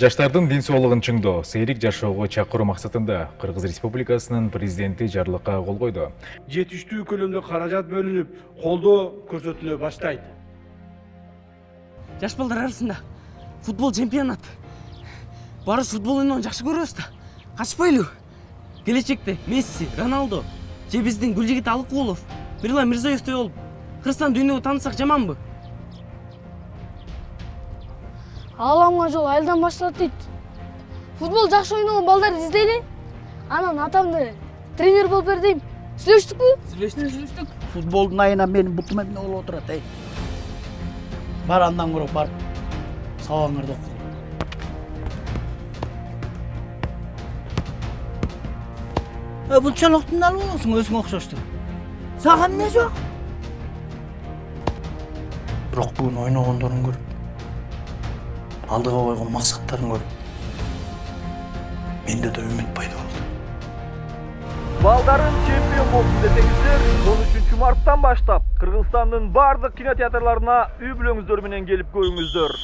Жаштардын ден соолугун чыңдоо, сейрик жашоого чакыруу максатында Кыргыз Республикасынын президенти жарлыкка кол койду. Жетиштүү көлөмдө каражат бөлүнүп, колдоо көрсөтүлө баштайт. Жаш балдар арасында футбол чемпионат. Барыс футбол ойноону жакшы көрөбүз да. Качпайлы. Келечекте Месси, Роналдо, же биздин Гүлжигит Алыкулов, Мирлан Мирзоевдей болуп, Кыргызстан дүйнөгө таанысак жаманбы? Ааламга жол айылдан башталат дейт. Футбол жакшы ойногон балдарды издейли. Анан атамды тренер болуп бер дейм. Сүйлөштүкпү? Сүйлөштүк. Футболдун айына менин бутум эмне болуп отурат, эй. Бар андан көрө барып сабагыңарды оку. Bunчалыктын алып аласың өзүңө окшошту. Сага эмне жок? Бирок бүгүн ойногондорун көрүп, алдыга койгон максаттарын көрүп, менде да үмүт пайда болду. Балдарын чемпион болсун десеңиздер, 13 марттан баштап Кыргызстандын бардык кинотеатрларына үй бүлөңүздөр менен келип көрүңүздөр.